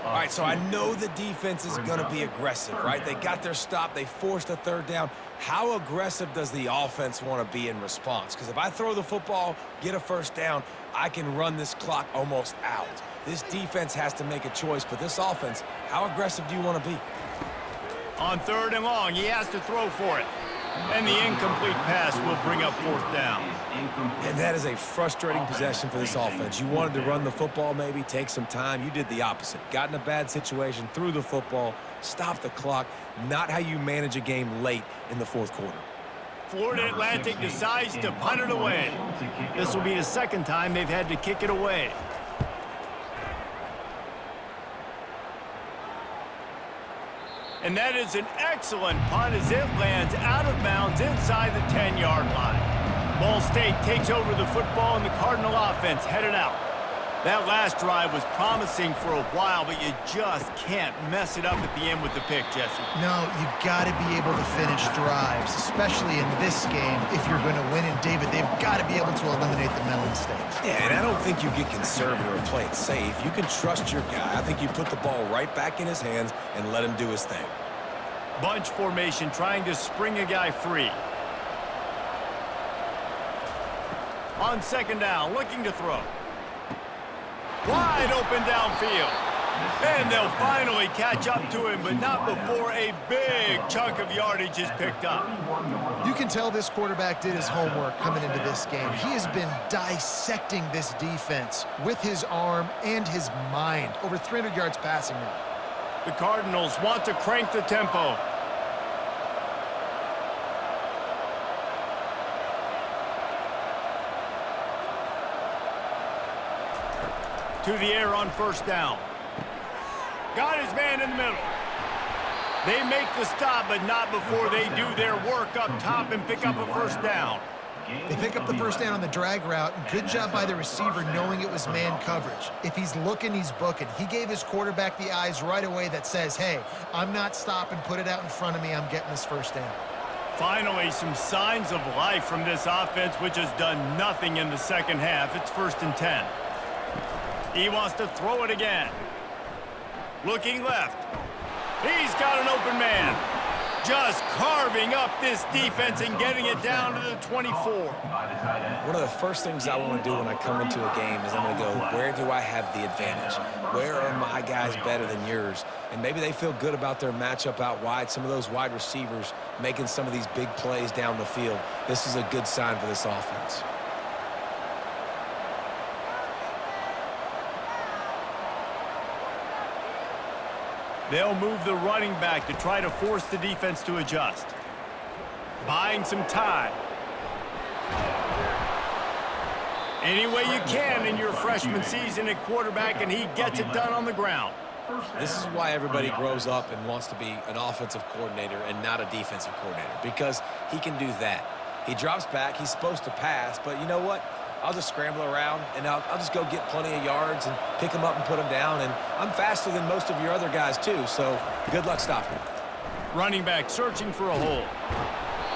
All right, so I know the defense is going to be aggressive, right? They got their stop. They forced a third down. How aggressive does the offense want to be in response? Because if I throw the football, get a first down, I can run this clock almost out. This defense has to make a choice, but this offense, how aggressive do you want to be? On 3rd and long, he has to throw for it. And the incomplete pass will bring up 4th down. And that is a frustrating possession for this offense. You wanted to run the football, maybe take some time. You did the opposite. Got in a bad situation, threw the football, stopped the clock. Not how you manage a game late in the 4th quarter. Florida Atlantic decides to punt it away. This will be the 2nd time they've had to kick it away. And that is an excellent punt as it lands out of bounds inside the 10-yard line. Ball State takes over the football and the Cardinal offense headed out. That last drive was promising for a while, but you just can't mess it up at the end with the pick, Jesse. No, you've got to be able to finish drives, especially in this game if you're going to win. And, David, they've got to be able to eliminate the mental mistakes. Yeah, and I don't think you get conservative or play it safe. You can trust your guy. I think you put the ball right back in his hands and let him do his thing. Bunch formation trying to spring a guy free. On 2nd down, looking to throw. Wide open downfield. And they'll finally catch up to him, but not before a big chunk of yardage is picked up. You can tell this quarterback did his homework coming into this game. He has been dissecting this defense with his arm and his mind. Over 300 yards passing now. The Cardinals want to crank the tempo. To the air on 1st down. Got his man in the middle. They make the stop, but not before they do their work up top and pick up a 1st down. They pick up the 1st down on the drag route. Good job by the receiver knowing it was man coverage. If he's looking, he's booking. He gave his quarterback the eyes right away that says, hey, I'm not stopping, put it out in front of me, I'm getting this 1st down. Finally, some signs of life from this offense, which has done nothing in the 2nd half. It's 1st and 10. He wants to throw it again. Looking left. He's got an open man. Just carving up this defense and getting it down to the 24. One of the first things I want to do when I come into a game is I'm going to go, where do I have the advantage? Where are my guys better than yours? And maybe they feel good about their matchup out wide. Some of those wide receivers making some of these big plays down the field. This is a good sign for this offense. They'll move the running back to try to force the defense to adjust. Buying some time. Any way you can in your freshman season at quarterback, and he gets it done on the ground. This is why everybody grows up and wants to be an offensive coordinator and not a defensive coordinator, because he can do that. He drops back. He's supposed to pass, but you know what? I'll just scramble around, and I'll just go get plenty of yards and pick them up and put them down. And I'm faster than most of your other guys, too, so good luck stopping. Running back searching for a hole.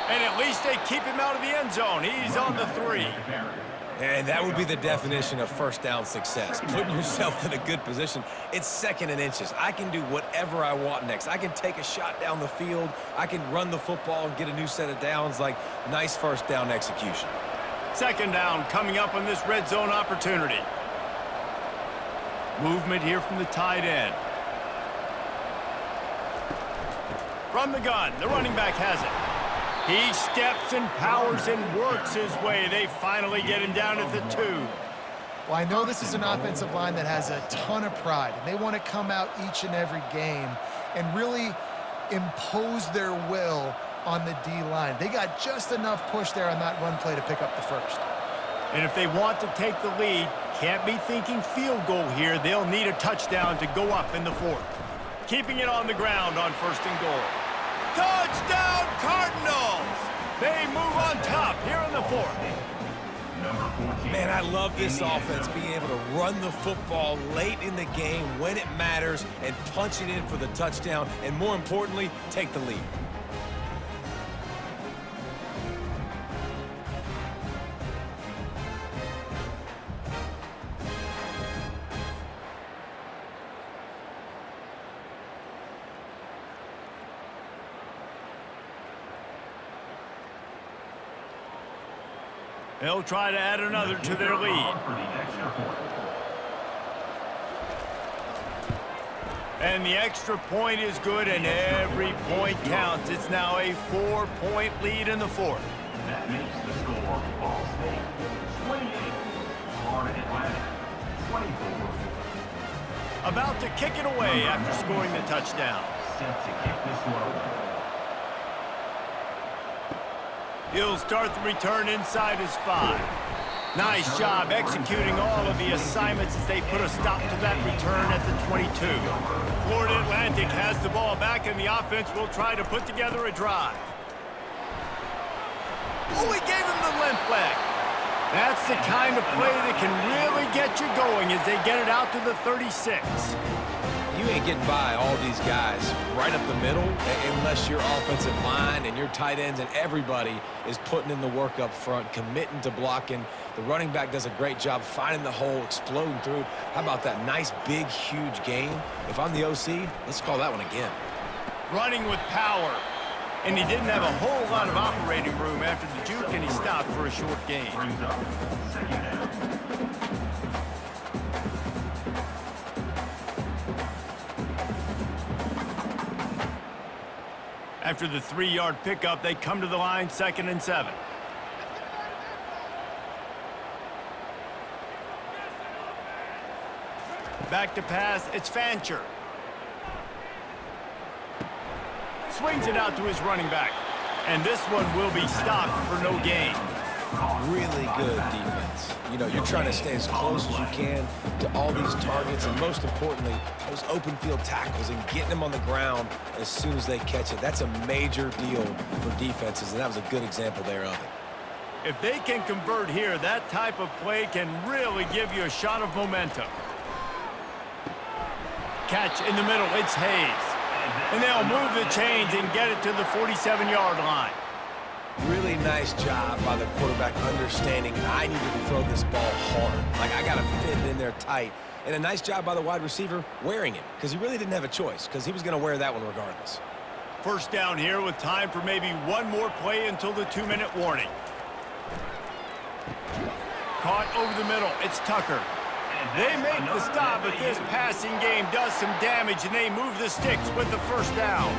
And at least they keep him out of the end zone. He's on the 3. And that would be the definition of 1st down success, putting yourself in a good position. It's 2nd and inches. I can do whatever I want next. I can take a shot down the field. I can run the football and get a new set of downs. Like, nice 1st down execution. 2nd down coming up on this red zone opportunity. Movement here from the tight end. From the gun, the running back has it. He steps and powers and works his way. They finally get him down at the 2. Well, I know this is an offensive line that has a ton of pride, and they want to come out each and every game and really impose their will on the D-line. They got just enough push there on that run play to pick up the 1st. And if they want to take the lead, can't be thinking field goal here. They'll need a touchdown to go up in the 4th. Keeping it on the ground on 1st and goal. Touchdown Cardinals! They move on top here in the 4th. Man, I love this offense being able to run the football late in the game when it matters and punch it in for the touchdown, and more importantly, take the lead. They'll try to add another to their lead. For the extra point. And the extra point is good, and every point counts. It's now a 4-point lead in the fourth. That makes the score Ball State 28, Florida Atlantic 24. About to kick it away after scoring the touchdown. Set to kick this one away. He'll start the return inside his 5. Nice job executing all of the assignments as they put a stop to that return at the 22. Florida Atlantic has the ball back, and the offense will try to put together a drive. Oh, he gave him the limp leg. That's the kind of play that can really get you going as they get it out to the 36. You ain't getting by all these guys right up the middle unless your offensive line and your tight ends and everybody is putting in the work up front, committing to blocking. The running back does a great job finding the hole, exploding through. How about that nice, big, huge gain? If I'm the OC, let's call that one again. Running with power. And he didn't have a whole lot of operating room after the juke, and he stopped for a short gain. Brings up second down. After the 3-yard pickup, they come to the line, 2nd and 7. Back to pass, it's Fancher. Swings it out to his running back. And this one will be stopped for no gain. Really good defense. You know, you're trying to stay as close as you can to all these targets, and most importantly, those open field tackles and getting them on the ground as soon as they catch it. That's a major deal for defenses, and that was a good example there of it. If they can convert here, that type of play can really give you a shot of momentum. Catch in the middle, it's Hayes. And they'll move the chains and get it to the 47-yard line. Really nice job by the quarterback understanding I needed to throw this ball hard. Like, I got to fit it in there tight. And a nice job by the wide receiver wearing it, because he really didn't have a choice, because he was going to wear that one regardless. First down here with time for maybe one more play until the 2-minute warning. Caught over the middle, it's Tucker. They make the stop, but this passing game does some damage, and they move the sticks with the first down.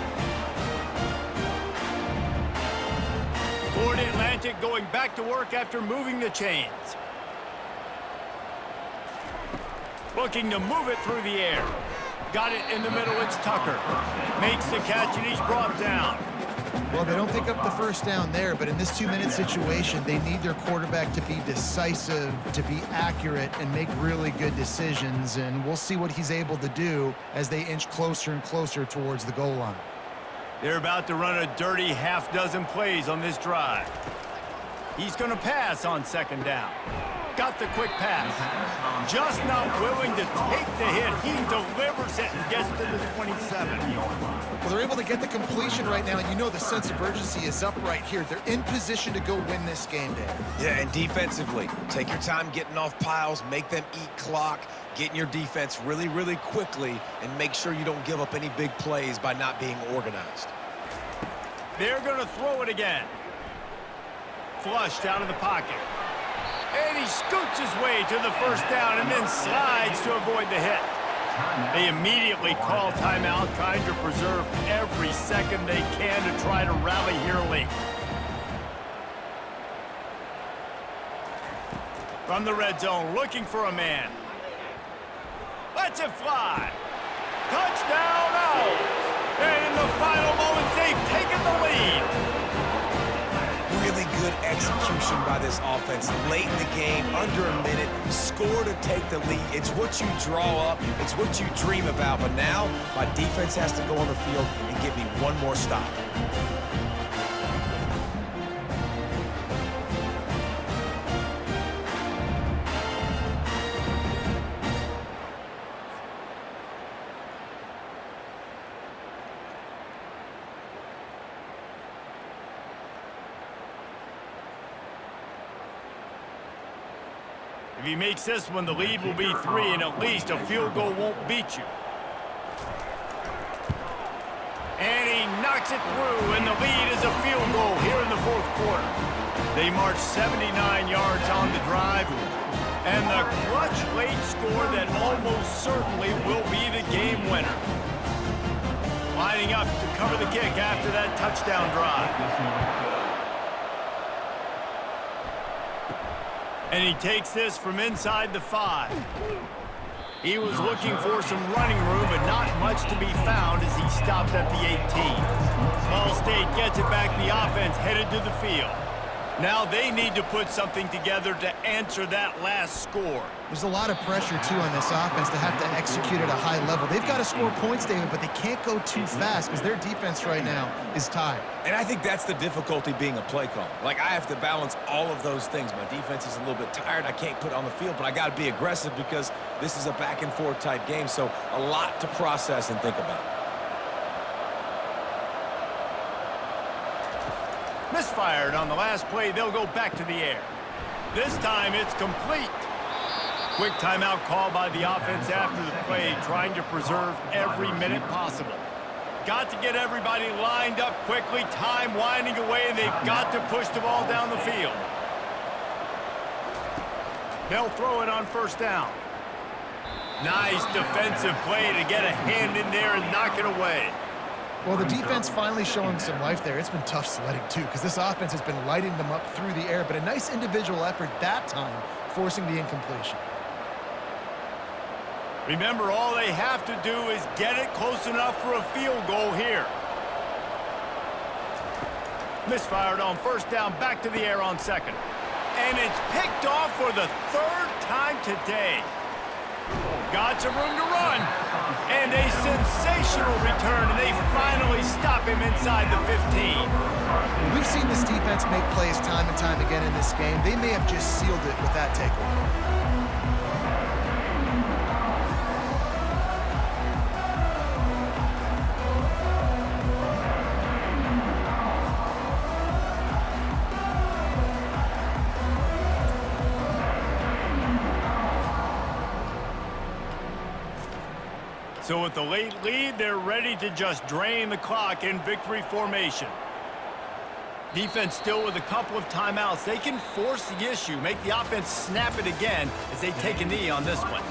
Florida Atlantic going back to work after moving the chains. Looking to move it through the air. Got it in the middle, it's Tucker. Makes the catch, and he's brought down. Well, they don't pick up the first down there, but in this 2-minute situation, they need their quarterback to be decisive, to be accurate, and make really good decisions. And we'll see what he's able to do as they inch closer and closer towards the goal line. They're about to run a dirty half-dozen plays on this drive. He's going to pass on 2nd down. Got the quick pass. Just not willing to take the hit. He delivers it and gets to the 27. Well, they're able to get the completion right now, and you know the sense of urgency is up right here. They're in position to go win this game day. Yeah, and defensively, take your time getting off piles, make them eat clock, get in your defense really, really quickly, and make sure you don't give up any big plays by not being organized. They're going to throw it again. Flushed out of the pocket. And he scoots his way to the first down and then slides to avoid the hit. They immediately call timeout, trying to preserve every second they can to try to rally here late. From the red zone, looking for a man. Lets it fly. Touchdown Owls! And in the final moments, they've taken the lead. Really good execution by this offense late in the game, under a minute, score to take the lead. It's what you draw up, it's what you dream about, but now my defense has to go on the field and give me one more stop. If he makes this one, the lead will be 3, and at least a field goal won't beat you. And he knocks knocks it through, and the lead is a field goal here in the fourth quarter. They march 79 yards on the drive, and the clutch late score that almost certainly will be the game winner. Lining up to cover the kick after that touchdown drive. And he takes this from inside the 5. He was looking for some running room, but not much to be found as he stopped at the 18. Ball State gets it back. The offense headed to the field. Now they need to put something together to answer that last score. There's a lot of pressure, too, on this offense to have to execute at a high level. They've got to score points, David, but they can't go too fast because their defense right now is tired. And I think that's the difficulty being a play call. Like, I have to balance all of those things. My defense is a little bit tired. I can't put it on the field, but I got to be aggressive because this is a back-and-forth type game, so a lot to process and think about. Misfired on the last play. They'll go back to the air. This time it's complete. Quick timeout call by the offense after the play, trying to preserve every minute possible. Got to get everybody lined up quickly. Time winding away, and they've got to push the ball down the field. They'll throw it on first down. Nice defensive play to get a hand in there and knock it away. Well, the defense finally showing some life there. It's been tough sledding, too, because this offense has been lighting them up through the air, but a nice individual effort that time, forcing the incompletion. Remember, all they have to do is get it close enough for a field goal here. Misfired on first down, back to the air on second. And it's picked off for the third time today. Got some room to run. And a sensational return, and they finally stop him inside the 15. We've seen this defense make plays time and time again in this game. They may have just sealed it with that takeaway. So with the late lead, they're ready to just drain the clock in victory formation. Defense still with a couple of timeouts. They can force the issue, make the offense snap it again as they take a knee on this one.